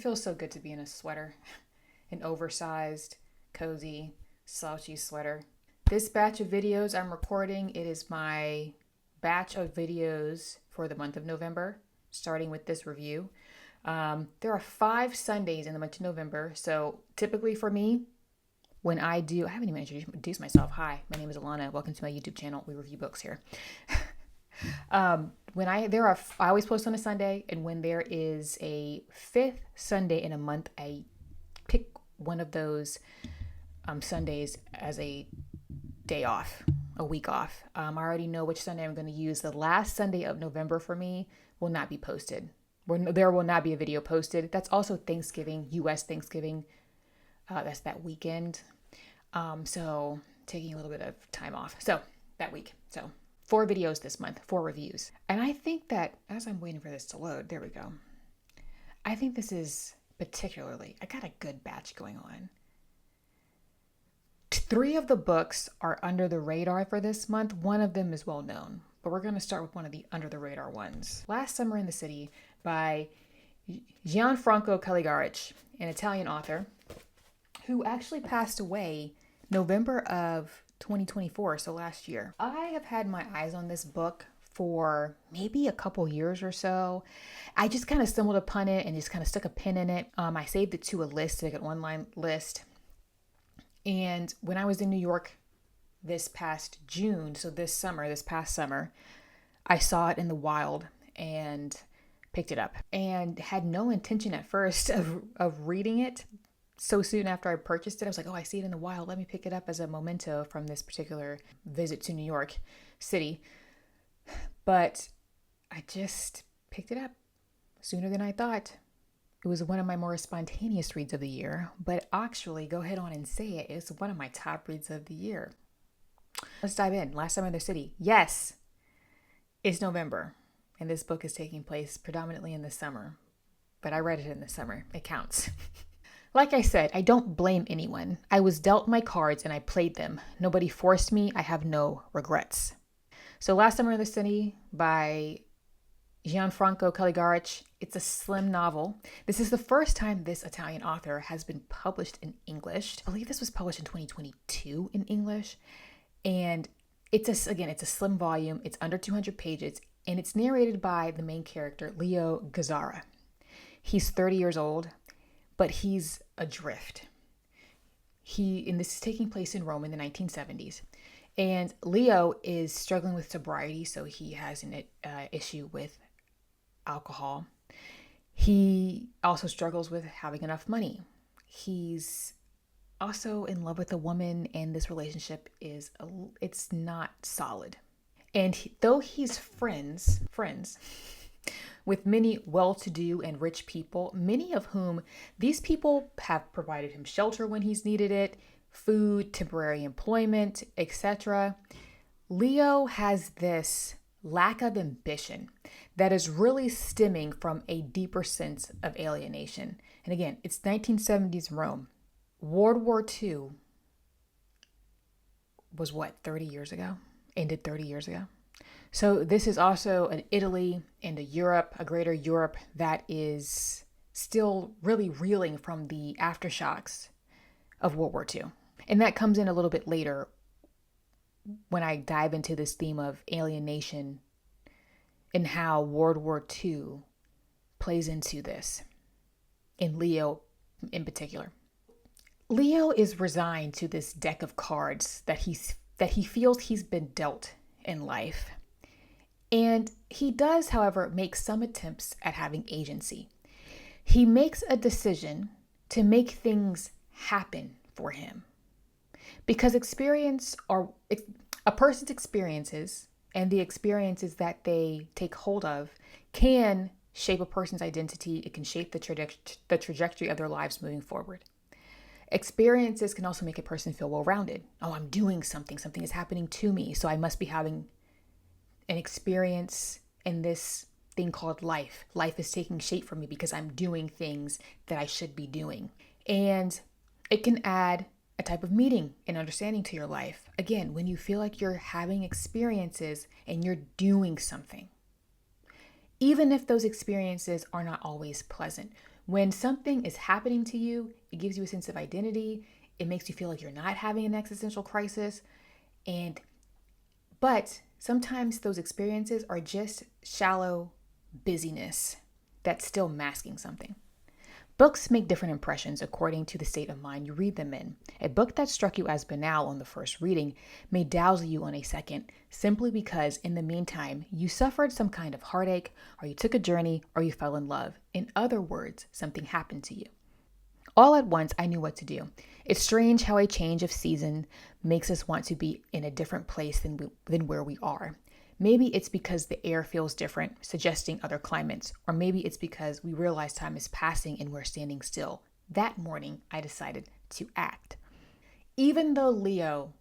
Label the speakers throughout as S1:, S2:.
S1: feels so good to be in a sweater, an oversized, cozy, slouchy sweater. This batch of videos I'm recording, it is my batch of videos for the month of November, starting with this review. There are 5 Sundays in the month of November. So typically for me, when I haven't even introduced myself. Hi, my name is Alana. Welcome to my YouTube channel. We review books here. I always post on a Sunday, and when there is a 5th Sunday in a month, I pick one of those Sundays as a day off, a week off. I already know which Sunday I'm going to use. The last Sunday of November for me will not be posted. There will not be a video posted. That's also Thanksgiving, U.S. Thanksgiving. That's that weekend. So taking a little bit of time off. So that week. So 4 videos this month, 4 reviews. And I think that as I'm waiting for this to load, there we go. I think this is I got a good batch going on. 3 of the books are under the radar for this month. One of them is well known, but we're going to start with one of the under the radar ones. Last Summer in the City by Gianfranco Calligarich, an Italian author who actually passed away November of 2024, so last year. I have had my eyes on this book for maybe a couple years or so. I just kind of stumbled upon it and just kind of stuck a pin in it. I saved it to a list, like an online list. And when I was in New York this past June, so this past summer, I saw it in the wild and picked it up and had no intention at first of reading it. So soon after I purchased it, I was like, oh, I see it in the wild. Let me pick it up as a memento from this particular visit to New York City. But I just picked it up sooner than I thought. It was one of my more spontaneous reads of the year, but actually, go ahead on and say it, it's one of my top reads of the year. Let's dive in. Last Summer in the City. Yes, it's November, and this book is taking place predominantly in the summer, but I read it in the summer. It counts. Like I said, I don't blame anyone. I was dealt my cards and I played them. Nobody forced me. I have no regrets. So Last Summer in the City by Gianfranco Calligarich. It's a slim novel. This is the first time this Italian author has been published in English. I believe this was published in 2022 in English. And it's a slim volume. It's under 200 pages. And it's narrated by the main character, Leo Gazzara. He's 30 years old, but he's adrift. And this is taking place in Rome in the 1970s. And Leo is struggling with sobriety, so he has an issue with alcohol. He also struggles with having enough money. He's also in love with a woman, and this relationship it's not solid. And though he's friends with many well-to-do and rich people, many of whom these people have provided him shelter when he's needed it, food, temporary employment, etc. Leo has this lack of ambition that is really stemming from a deeper sense of alienation. And again, it's 1970s Rome. World War II was 30 years ago? Ended 30 years ago. So this is also an Italy and a greater Europe that is still really reeling from the aftershocks of World War II. And that comes in a little bit later when I dive into this theme of alienation and how World War II plays into this, in Leo in particular. Leo is resigned to this deck of cards that he feels he's been dealt in life. And he does, however, make some attempts at having agency. He makes a decision to make things happen for him. Because a person's experiences and the experiences that they take hold of can shape a person's identity. It can shape the trajectory of their lives moving forward. Experiences can also make a person feel well-rounded. Oh, I'm doing something. Something is happening to me. So I must be having an experience in this thing called life. Life is taking shape for me because I'm doing things that I should be doing. And it can add a type of meaning and understanding to your life. Again, when you feel like you're having experiences and you're doing something, even if those experiences are not always pleasant. When something is happening to you, it gives you a sense of identity. It makes you feel like you're not having an existential crisis. But sometimes those experiences are just shallow busyness that's still masking something. Books make different impressions according to the state of mind you read them in. A book that struck you as banal on the first reading may dazzle you on a second, simply because in the meantime you suffered some kind of heartache, or you took a journey, or you fell in love. In other words, something happened to you. All at once, I knew what to do. It's strange how a change of season makes us want to be in a different place than where we are. Maybe it's because the air feels different, suggesting other climates, or maybe it's because we realize time is passing and we're standing still. That morning, I decided to act. Even though Leo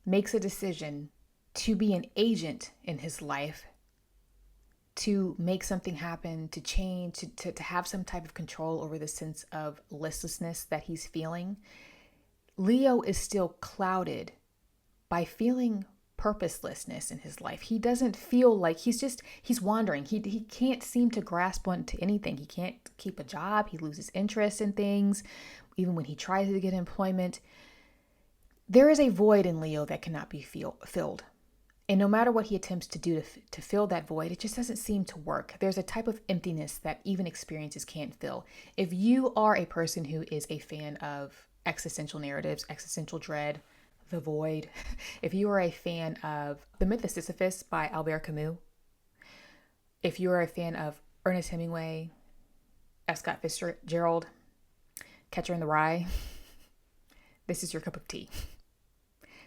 S1: makes a decision to be an agent in his life, to make something happen, to change, to have some type of control over the sense of listlessness that he's feeling, Leo is still clouded by feeling purposelessness in his life. He doesn't feel like he's wandering. He can't seem to grasp onto anything. He can't keep a job. He loses interest in things. Even when he tries to get employment, there is a void in Leo that cannot be filled. And no matter what he attempts to do to fill that void, it just doesn't seem to work. There's a type of emptiness that even experiences can't fill. If you are a person who is a fan of existential narratives, existential dread, the void, if you are a fan of The Myth of Sisyphus by Albert Camus, if you are a fan of Ernest Hemingway, F. Scott Fitzgerald, Catcher in the Rye, this is your cup of tea.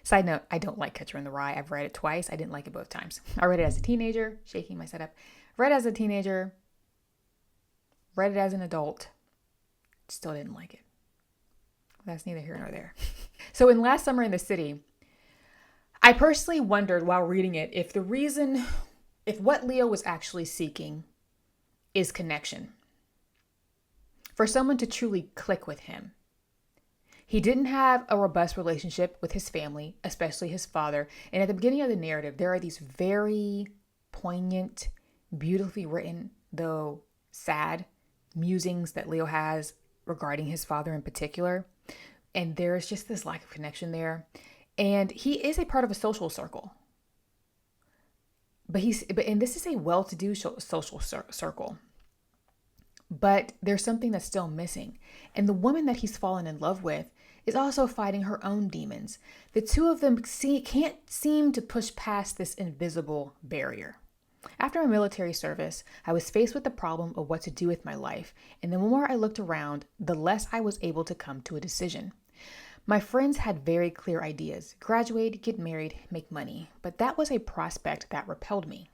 S1: Side note, I don't like Catcher in the Rye. I've read it twice. I didn't like it both times. I read it as a teenager, shaking my setup. Read it as a teenager, read it as an adult, still didn't like it. That's neither here nor there. So in Last Summer in the City, I personally wondered while reading it if what Leo was actually seeking is connection. For someone to truly click with him. He didn't have a robust relationship with his family, especially his father. And at the beginning of the narrative, there are these very poignant, beautifully written, though sad, musings that Leo has regarding his father in particular. And there's just this lack of connection there. And he is a part of a social circle. And this is a well-to-do social circle. But there's something that's still missing. And the woman that he's fallen in love with is also fighting her own demons. The two of them can't seem to push past this invisible barrier. After my military service, I was faced with the problem of what to do with my life. And the more I looked around, the less I was able to come to a decision. My friends had very clear ideas: graduate, get married, make money. But that was a prospect that repelled me.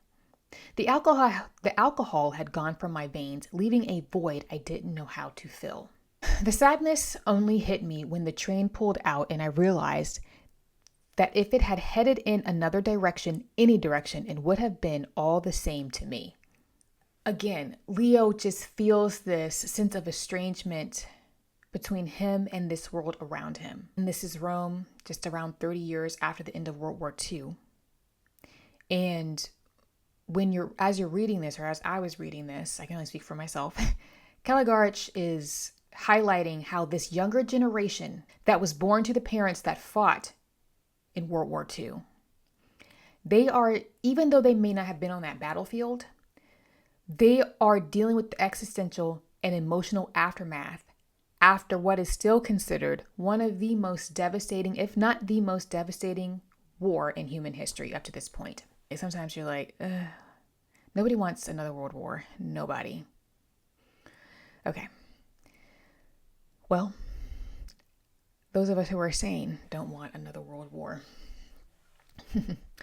S1: The alcohol had gone from my veins, leaving a void I didn't know how to fill. The sadness only hit me when the train pulled out and I realized that if it had headed in another direction, any direction, it would have been all the same to me. Again, Leo just feels this sense of estrangement between him and this world around him. And this is Rome, just around 30 years after the end of World War II. And as you're reading this, or as I was reading this, I can only speak for myself, Calligarich is highlighting how this younger generation that was born to the parents that fought in World War II, even though they may not have been on that battlefield, they are dealing with the existential and emotional aftermath after what is still considered one of the most devastating, if not the most devastating, war in human history up to this point. Sometimes you're like, nobody wants another world war. Nobody. Okay. Well, those of us who are sane don't want another world war.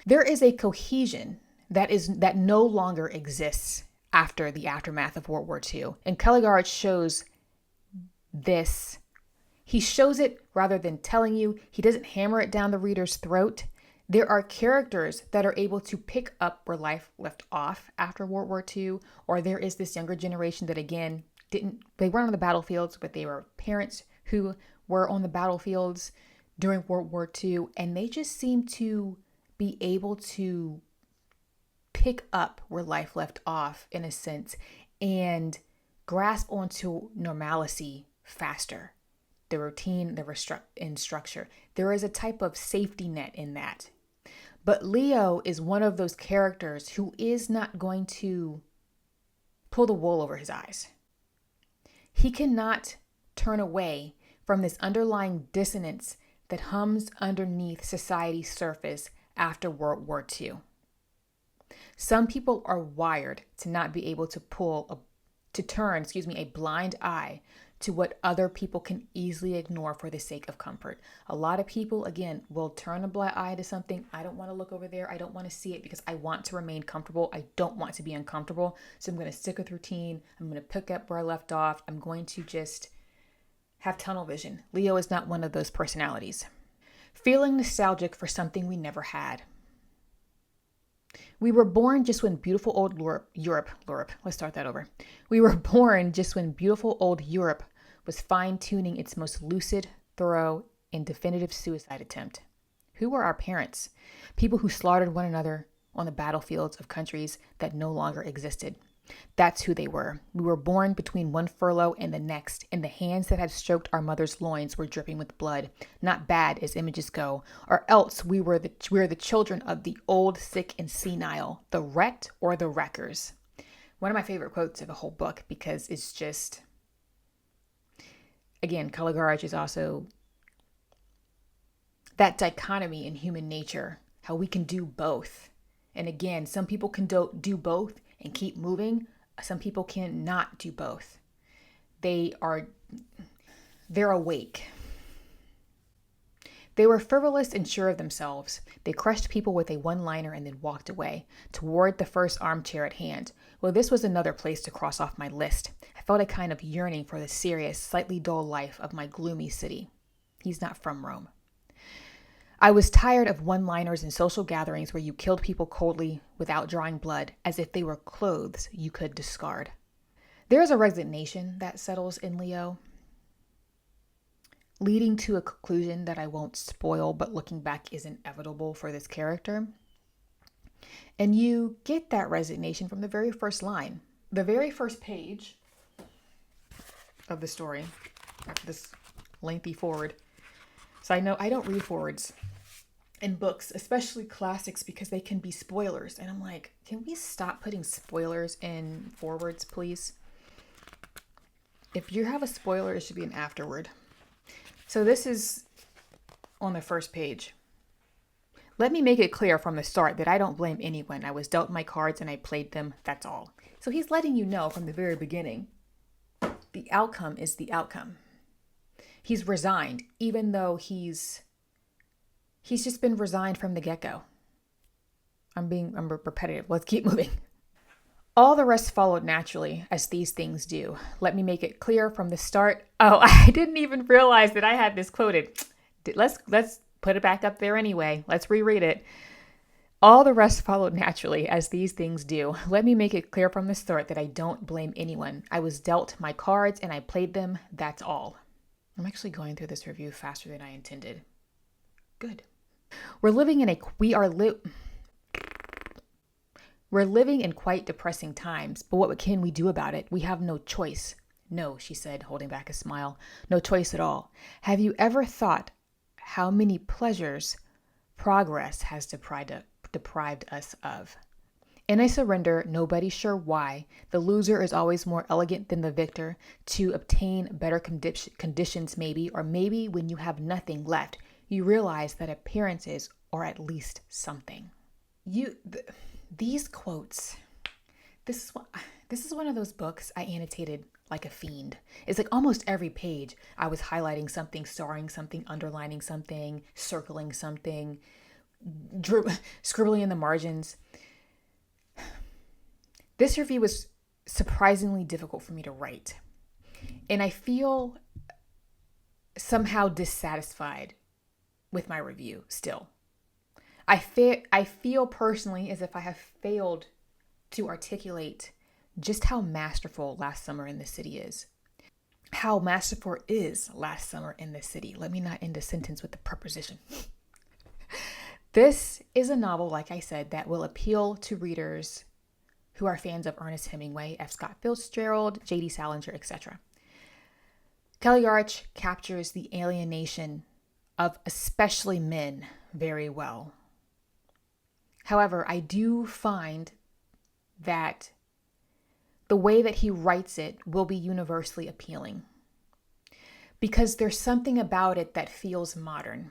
S1: There is a cohesion that no longer exists after the aftermath of World War II. And Calligarich shows this. He shows it rather than telling you. He doesn't hammer it down the reader's throat. There are characters that are able to pick up where life left off after World War II, or there is this younger generation that, again, they weren't on the battlefields, but they were parents who were on the battlefields during World War II, and they just seem to be able to pick up where life left off, in a sense, and grasp onto normalcy faster. The routine, and structure. There is a type of safety net in that. But Leo is one of those characters who is not going to pull the wool over his eyes. He cannot turn away from this underlying dissonance that hums underneath society's surface after World War II. Some people are wired to not be able to turn a blind eye to what other people can easily ignore for the sake of comfort. A lot of people, again, will turn a blind eye to something. I don't want to look over there. I don't want to see it because I want to remain comfortable. I don't want to be uncomfortable. So I'm going to stick with routine. I'm going to pick up where I left off. I'm going to just have tunnel vision. Leo is not one of those personalities. Feeling nostalgic for something we never had. We were born just when beautiful old Europe. Let's start that over. We were born just when beautiful old Europe was fine-tuning its most lucid, thorough, and definitive suicide attempt. Who were our parents? People who slaughtered one another on the battlefields of countries that no longer existed. That's who they were. We were born between one furlough and the next, and the hands that had stroked our mother's loins were dripping with blood. Not bad as images go, or else we were the children of the old, sick, and senile, the wrecked or the wreckers. One of my favorite quotes of the whole book, because it's just, again, Calligarich is also that dichotomy in human nature, how we can do both. And again, some people can do both and keep moving. Some people cannot do both. They're awake. They were frivolous and sure of themselves. They crushed people with a one-liner and then walked away toward the first armchair at hand. Well, this was another place to cross off my list. I felt a kind of yearning for the serious, slightly dull life of my gloomy city. He's not from Rome. I was tired of one-liners and social gatherings where you killed people coldly without drawing blood, as if they were clothes you could discard. There is a resignation that settles in Leo, leading to a conclusion that I won't spoil, but looking back is inevitable for this character. And you get that resignation from the very first line. The very first page of the story, after this lengthy forward. So I know I don't read forwards in books, especially classics, because they can be spoilers. And I'm like, can we stop putting spoilers in forwards, please? If you have a spoiler, it should be an afterword. So this is on the first page. Let me make it clear from the start that I don't blame anyone. I was dealt my cards and I played them. That's all. So he's letting you know from the very beginning, the outcome is the outcome. He's resigned, even though he's just been resigned from the get-go. I'm repetitive. Let's keep moving. All the rest followed naturally, as these things do. Let me make it clear from the start. Oh, I didn't even realize that I had this quoted. Let's put it back up there anyway. Let's reread it. All the rest followed naturally, as these things do. Let me make it clear from the start that I don't blame anyone. I was dealt my cards and I played them. That's all. I'm actually going through this review faster than I intended. Good. We're living in quite depressing times, but what can we do about it? We have no choice. No, she said, holding back a smile. No choice at all. Have you ever thought how many pleasures progress has deprived us of? In a surrender, nobody sure why, the loser is always more elegant than the victor to obtain better conditions maybe, or maybe when you have nothing left, you realize that appearances are at least something. These quotes, this is one of those books I annotated like a fiend. It's like almost every page I was highlighting something, starring something, underlining something, circling something, scribbling in the margins. This review was surprisingly difficult for me to write. And I feel somehow dissatisfied with my review still. I feel personally as if I have failed to articulate just how masterful Last Summer in the City is. How masterful is Last Summer in the City? Let me not end a sentence with the preposition. This is a novel, like I said, that will appeal to readers who are fans of Ernest Hemingway, F. Scott Fitzgerald, J.D. Salinger, etc. Calligarich captures the alienation of especially men very well. However, I do find that the way that he writes it will be universally appealing because there's something about it that feels modern.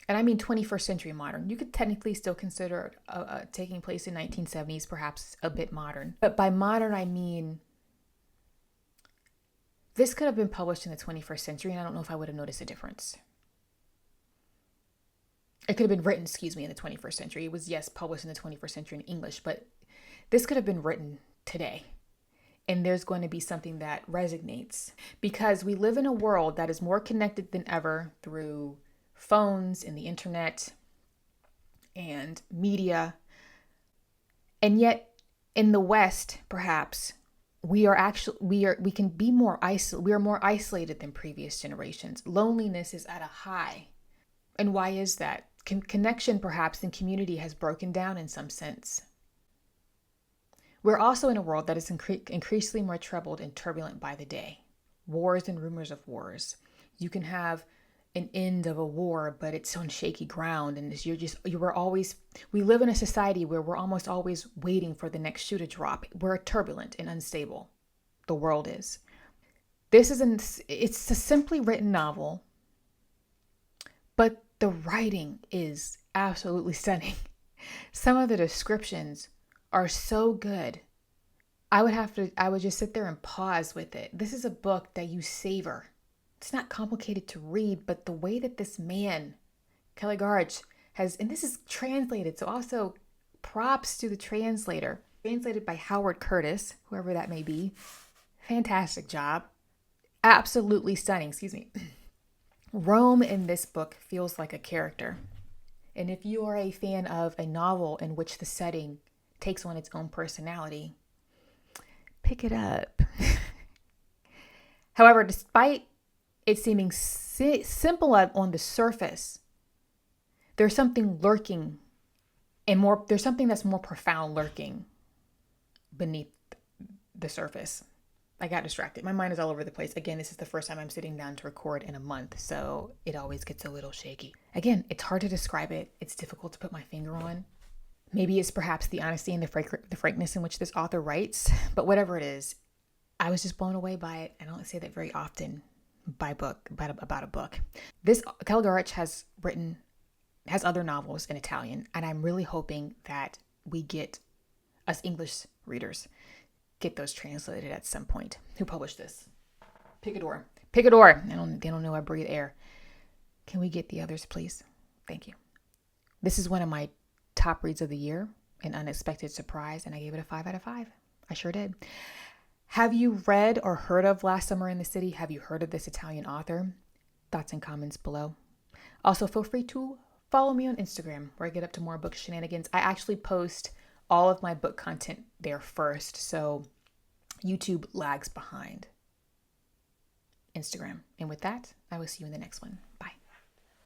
S1: And I mean 21st century modern. You could technically still consider it taking place in 1970s, perhaps a bit modern. But by modern, I mean this could have been published in the 21st century, and I don't know if I would have noticed a difference. It could have been written, in the 21st century. It was, yes, published in the 21st century in English, but this could have been written today. And there's going to be something that resonates because we live in a world that is more connected than ever through phones and the internet and media. And yet in the West, perhaps, we are more isolated than previous generations. Loneliness is at a high. And why is that? Connection, perhaps, and community has broken down in some sense. We're also in a world that is increasingly more troubled and turbulent by the day. Wars and rumors of wars. You can have an end of a war, but it's on shaky ground. And we live in a society where we're almost always waiting for the next shoe to drop. We're turbulent and unstable. The world is. It's a simply written novel, but the writing is absolutely stunning. Some of the descriptions are so good. I would just sit there and pause with it. This is a book that you savor. It's not complicated to read, but the way that this man, Calligarich, and this is translated, so also props to the translator. Translated by Howard Curtis, whoever that may be. Fantastic job. Absolutely stunning, Rome in this book feels like a character. And if you are a fan of a novel in which the setting takes on its own personality, pick it up. However, despite it seeming simple on the surface, there's something lurking there's something that's more profound lurking beneath the surface. I got distracted. My mind is all over the place. Again, this is the first time I'm sitting down to record in a month, so it always gets a little shaky. Again, it's hard to describe it. It's difficult to put my finger on. Maybe it's perhaps the honesty and the frankness in which this author writes, but whatever it is, I was just blown away by it. I don't say that very often about a book. This Calligarich has other novels in Italian, and I'm really hoping that us English readers, get those translated at some point. Who published this? Picador. They don't know I breathe air. Can we get the others, please? Thank you. This is one of my top reads of the year, an unexpected surprise, and I gave it a 5 out of 5. I sure did. Have you read or heard of Last Summer in the City? Have you heard of this Italian author? Thoughts and comments below. Also, feel free to follow me on Instagram where I get up to more book shenanigans. I actually post all of my book content there first, so YouTube lags behind Instagram. And with that, I will see you in the next one.